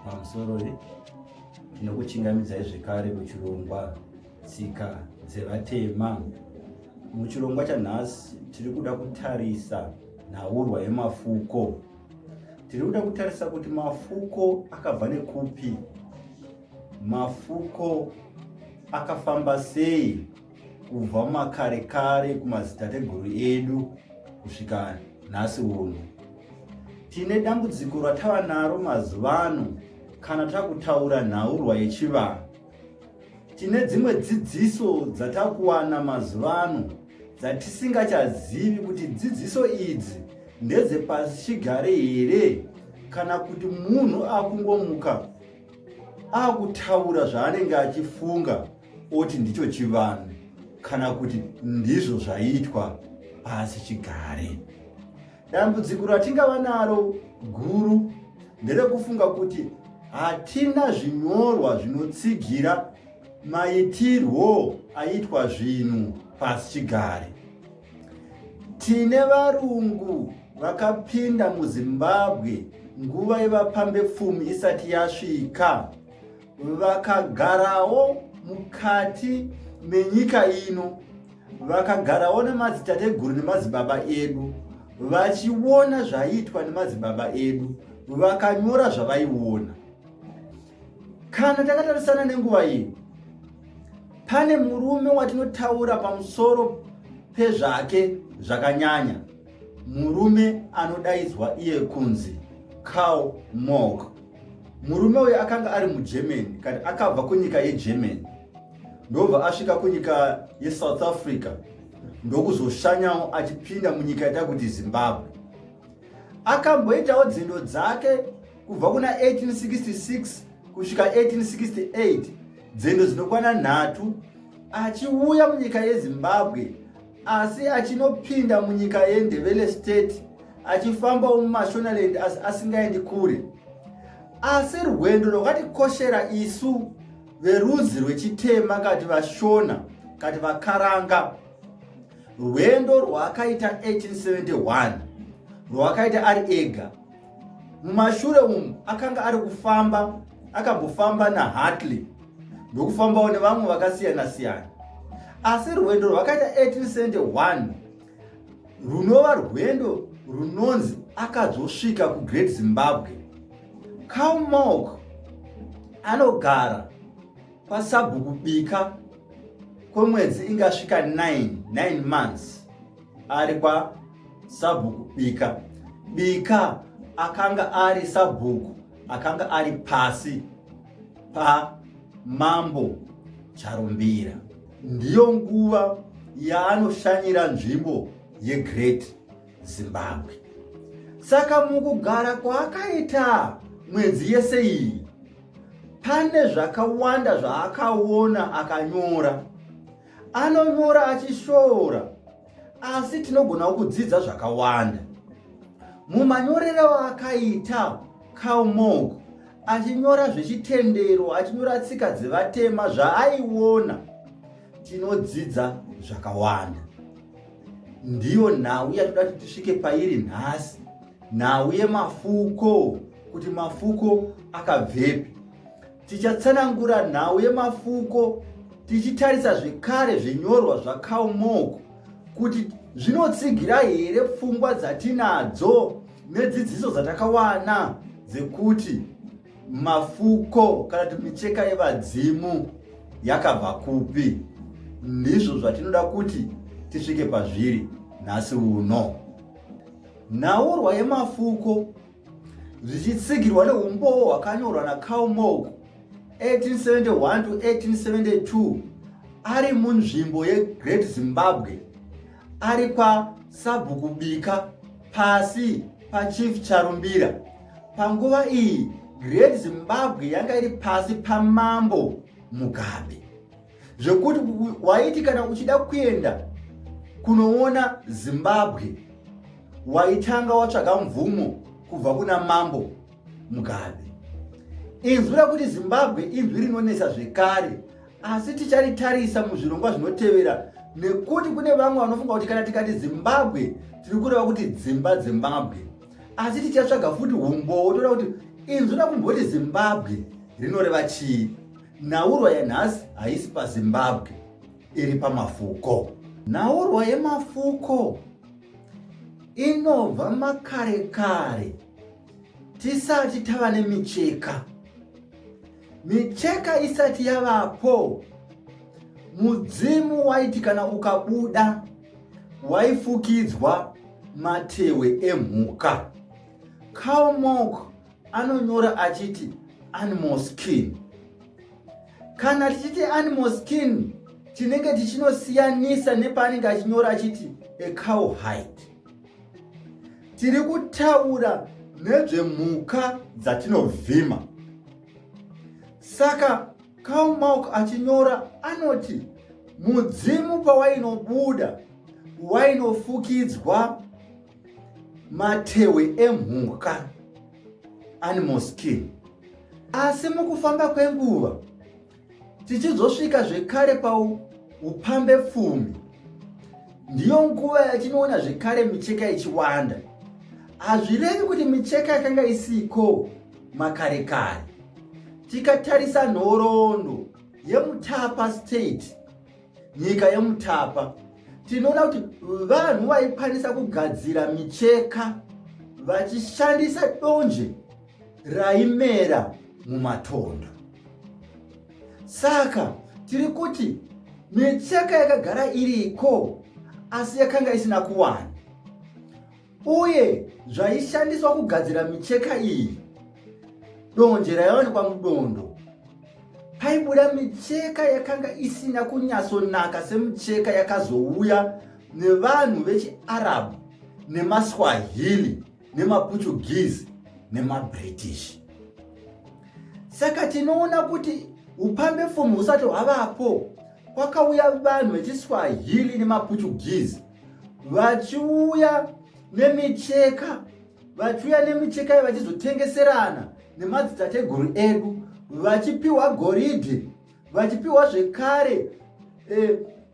pamusoro nekuchingamidzai zvekare muchirongwa tsika dzevatema. Muchirongwa chanhasi tiri kuda kutarisa nhaurwa yemafuko. Tiri kuda kutarisa kuti mafuko akabva nekupi, mafuko akafamba sei kubva makare kare kumadzitateguru edu kusvika nhasi uno. Tine dambudziko ratava naro mazuvano kana takutaura nhaurwa yechivanhu. Tine dzimwe dzidziso dzatakuwana mazuvano dzatisingachazivi kuti dzidziso idzi ndedzepasichigare here kana kuti munhu akungomuka akutaura zvaanenge achifunga oti ndicho chivanhu kana kuti ndizvo zvaitwa pasichigare. Dambudziko ratingava naro guru nderekufunga kuti hatina zvinyorwa zvinotsigira maitirwo aitwa zvinhu pasichigare. Tine varungu vakapinda muZimbabwe nguva yevapambepfumi isati yasvika, vakagarawo mukati menyika ino, vakagarawo nemadzitateguru nemadzibaba edu, vachiona zvaiitwa nemadzibaba edu, vakanyora zvavaiona. Kana takatarisana nenguva iyi, pane murume watinotaura pamusoro pezvake zvakanyanya, murume anodaidzwa iye kunzi Karl Marx. Murume uyu akanga ari muGermany, kana akabva kunyika yeGermany ndobva asvika kunyika yeSouth Africa ndokuzoshanyawo achipinda munyika yata kuti Zimbabwe. Akamboitawo nzendo dzake kubva kuna 1866 kusvika 1868, nzendo dzinokwana 3, achiuya munyika yeZimbabwe asi achinopinda munyika yeNdebele State, achifambawo mumashonaland asi asingaendi kure. Asi rwendo rwakatikoshera isu verudzi rwechitema kati vashona kati vakaranga, rwendo rwaakaita 1871 rwakaita ari ega. Mumashure umu akanga ari kufamba, akambofamba naHartley ndokufambawo nevamwe vakasiyana siyana. Asi rwendo rwakaita 1871 runova rwendo runonzi akazosvika kuGreat Zimbabwe. Karl Marx anogara pasabhuku bika kwemwedzi ingasvika 9 months ari pasabhuku bika akanga ari sabhuku, akanga ari pasi pamambo Charumbira. Ndiyo nguva yaanoshanyira nzvimbo yeGreat Zimbabwe. Saka mukugara kwaakaita mwedzi yese iyi, pane zvakawanda zvaakaona akanyora. Anonyora achishoora, asi tinogona kudzidza zvakawanda. Mumanyorero akaita Karl Marx, achinyora zvechitendero, achinyora tsika dzevatema zvaaiona, tinodzidza zvakawanda. Ndiyo nhau yatoda kuti tisvike pairi nhasi, nhau yemafuko, kuti mafuko akabvepi. Tichatsanangura nhau yemafuko tichitarisa zvekare zvinyorwa zvaKarl Marx kuti zvinotsigira here pfungwa dzatinadzo nedzidziso dzatakawana dzekuti mafuko kana kuti micheka yevadzimu yakabva kupi. Ndizvo zvatinoda kuti tisvike pazviri nhasi uno. Nhaurwa yemafuko zvichitsigirwa nehumboo hwakanyorwa naKarl Marx 1871 to 1872 ari munzvimbo yeGreat Zimbabwe, ari pasabhuku bika pasi paChief Charumbira. Panguva iyi Great Zimbabwe yanga iri pasi pamambo Mugabe, zvekuti waiti kana uchida kuenda kunoona Zimbabwe waitanga watsvaga mvumo kubva kuna mambo Mugabe. Inzwi rakuti Zimbabwe inzwi rinonesa zvekare, asi ticharitarisa muzvirongwa zvinotevera, nekuti kune vamwe vanofunga kuti kana tikati Zimbabwe tiri kureva kuti dzimba Zimbabwe, asi tichatsvaga futi humboo toda kuti inzwi rakumboti Zimbabwe rinoreva chii? Nhaurwa yanhasi haisi paZimbabwe, iri pamafuko. Nhaurwa yemafuko inobva makare kare tisati tava nemicheka. Micheka isati yavapo, mudzimu waiti kana ukabuda waifukidzwa matewe emhuka. Cow milk anonyora achiti animal skin. Kana tichiti animal skin, tinenge tichinosiyanisa nepaanenge achinyora achiti a cow hide. Tiri kutaura nezvemhuka dzatinovhima. Saka cow milk achinyora anoti mudzimu pawainobuda wainofukidzwa matewe emhuka, animal skin. Asi mukufamba kwenguva tichizosvika zvekare paupambe pfumi, ndiyo nguva yatinoona zvekare micheka ichiwanda. Hazvirevi kuti micheka yakanga isiko makare kare. Tikatarisa nhoroondo yeMutapa state, nyika yeMutapa, tinoona kuti vanhu vaikwanisa kugadzira micheka vachishandisa donje raimera mumatondo. Saka tiri kuti micheka yakagara iriko asi yakanga isina kuwana. Uye zvaishandiswa kugadzira micheka iyi, donje raiwanikwa mudondo, paibuda micheka yakanga isina kunyatsonaka semicheka yakazouya nevanhu vechiArabhu nemaswahili nemaPortuguese nemaBritish. Saka tinoona kuti upambe pfumi husati hwavapo, kwakauya vanhu vechiswahili nemaPortuguese vachiuya nemicheka, vachiuya nemicheka iyi vachizotengeserana nemadzitateguru edu, vachipiwa goridhe, vachipiwa zvekare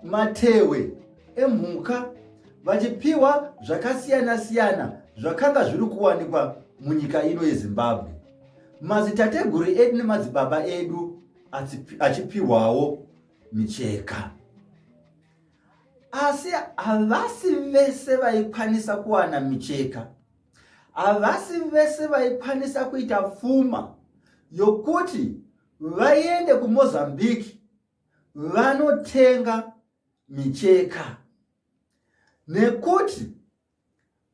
matewe emhuka, vachipiwa zvakasiyana siyana zvakanga zviri kuwanikwa munyika ino yeZimbabwe. Madzitateguru edu nemadzibaba edu achipiwawo micheka. Asi havasi vese vaikwanisa kuwana micheka. Havasi vese vaikwanisa kuita pfuma yokuti vaende kuMozambique vanotenga micheka. Nekuti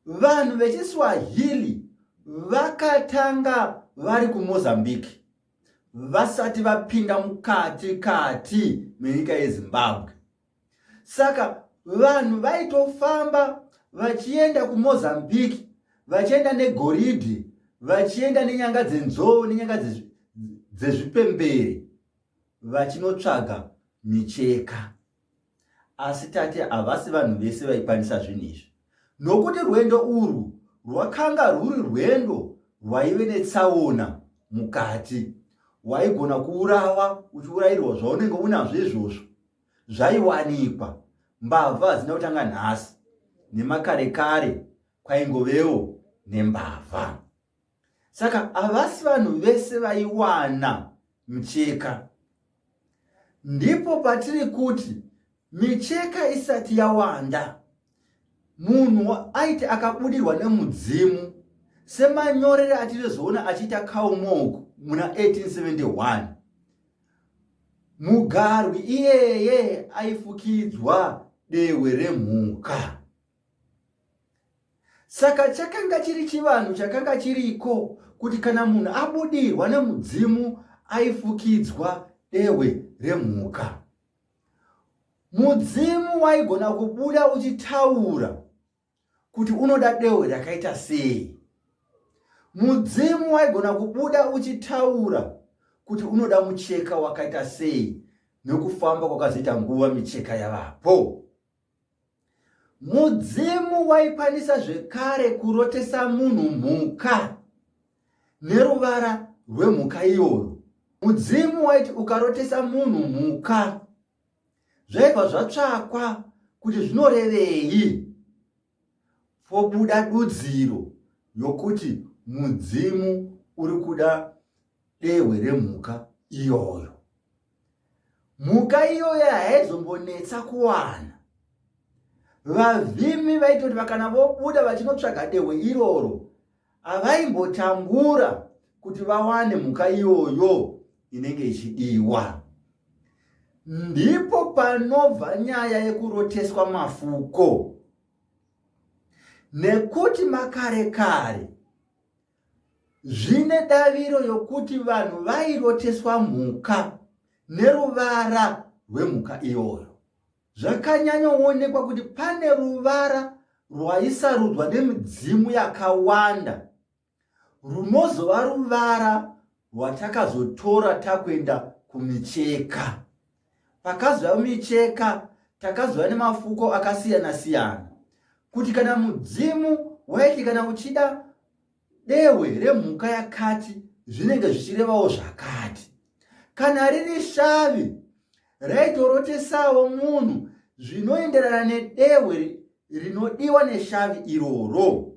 vanhu vechiswahili vakatanga vari kuMozambique vasati vapinda mukati kati menyika yeZimbabwe. Saka vanhu vaitofamba vachienda kuMozambique, vachienda negoridhe, vachienda nenyanga dzenzou nenyanga dzezvipembere vachinotsvaga micheka. Asi tati havasi vanhu vese vaikwanisa zvinhu izvi, nokuti rwendo urwu rwakanga rwuri rwendo rwaive netsaona mukati. Waigona kuurawa uchiurayirwa zvaunenge unazvo izvozvo. Zvaiwanikwa. Mbavha hadzina kutanga nhasi, nemakare kare kwaingovewo nembavha. Saka havasi vanhu vese vaiwana micheka. Ndipo patiri kuti micheka isati yawanda, munhu aiti akabudirwa nemudzimu, semanyorere atinozoona achiita cow milk muna 1871, mugarwi iyeye aifukidzwa dewe remhuka. Saka chakanga chiri chivanhu chakanga chiriko kuti kana munhu abudirwa nemudzimu aifukidzwa dewe remhuka. Mudzimu waigona kubuda uchitaura kuti unoda dewe rakaita sei. Mudzimu waigona kubuda uchitaura kuti unoda mucheka wakaita sei, nekufamba kwakazoita nguva micheka yavapo. Mudzimu waikwanisa zvekare kurotesa munhu mhuka neruvara rwemhuka iyoyo. Mudzimu waiti ukarotesa munhu mhuka, zvaibva zvatsvakwa kuti zvinorevei, pobuda dudziro yokuti mudzimu uri kuda dehwe remhuka iyoyo. Mhuka iyoyo haizombonetsa kuwana. Vavhimi vaitoti vakana vobuda vachinotsvaga dehwe iroro, havaimbotambura kuti vawane mhuka iyoyo inenge ichidiwa. Ndipo panobva nyaya yekuroteswa mafuko. Nekuti makare kare zvine daviro yokuti vanhu vairoteswa mhuka neruvara rwemhuka iyoyo. Zvakanyanyoonekwa kuti pane ruvara rwaisarudzwa nemidzimu yakawanda, runozova ruvara rwatakazotora takuenda kumicheka. Pakazova micheka, takazova nemafuko akasiyana-siyana, kuti kana mudzimu waiti kana uchida dehwe remhuka yakati, zvinenge zvichirevawo zvakati. Kana riri shavi, raitorotesawo munhu zvinoenderana nedehwe rinodiwa neshavi iroro.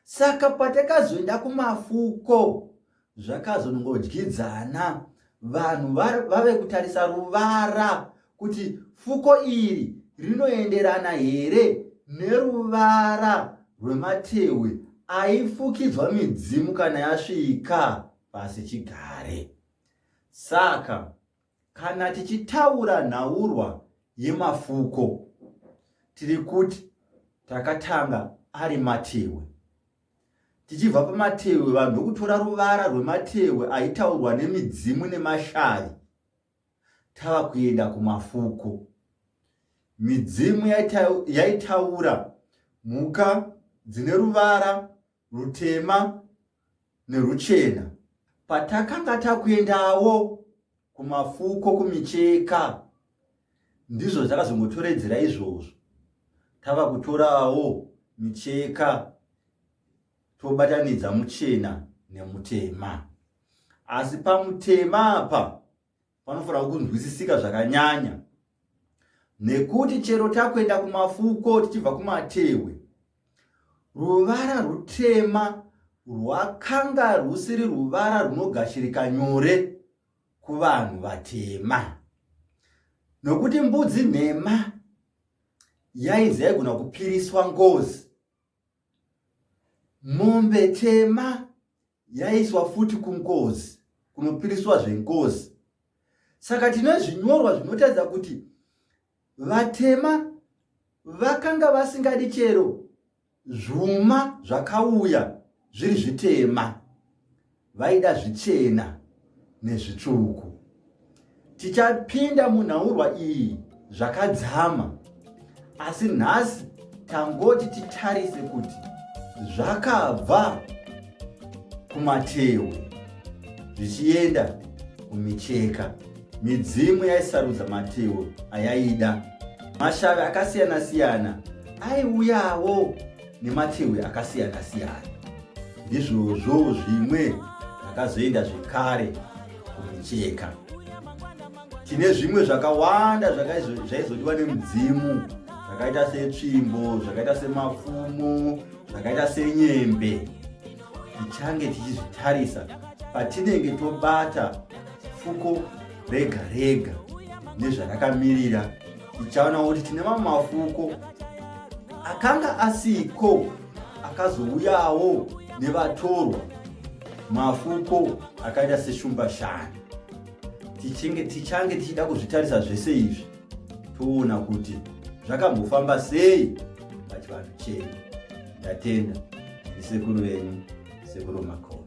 Saka patakazoenda kumafuko, zvakazongodyidzana. Vanhu vave kutarisa ruvara kuti fuko iri rinoenderana here neruvara rwematehwe aifukidzwa midzimu kana yasvika pasi chigare. Saka kana tichitaura nhaurwa yemafuko, tiri kuti takatanga ari matehwe. Tichibva pamatehwe, vanhu vokutora ruvara rwematehwe aitaurwa nemidzimu nemashavi, tava kuenda kumafuko. Midzimu yaitaura mhuka dzine ruvara rutema neruchena. Patakanga takuendawo kumafuko kumicheka, ndizvo zvakazongotoredzera izvozvo. Tava kutorawo micheka tobatanidza muchena nemutema. Asi pamutema apa panofanira kunzwisisika zvakanyanya, nekuti chero takuenda kumafuko tichibva kumatehwe, ruvara rutema rwakanga rusiri ruvara runogashirika nyore kuvanhu vatema. Nokuti mbudzi nhema yaizi yaigona kupiriswa ngozi, mombe tema yaiswa futi kungozi, kunopiriswa zvengozi. Saka tine zvinyorwa zvinotaridza kuti vatema vakanga vasingadi chero zvuma zvakauya zviri zvitema, vaida zvichena nezvitsvuku. Tichapinda munhaurwa iyi zvakadzama, asi nhasi tangoti titarise kuti zvakabva kumatehwe zvichienda kumicheka. Midzimu yaisarudza matehwe ayaida. Mashavi akasiyana-siyana aiuyawo nematehwe akasiyana-siyana. Ndizvozvo zvimwe zvakazoenda zvekare kumicheka. Tine zvimwe zvakawanda zvaizodiwa nemidzimu, zvakaita setsvimbo, zvakaita semafumo, zvakaita senyembe. Tichange tichizvitarisa patinenge tobata fuko rega rega nezvarakamirira. Tichaona kuti tine mamwe mafuko akanga asiko, akazouyawo nevatorwa, mafuko akaita seshumba shani. Tichange tichida kuzvitarisa zvese izvi, toona kuti zvakambofamba sei pachivanhu chedu. Ndatenda ndisekuru venyu, Sekuru Makho.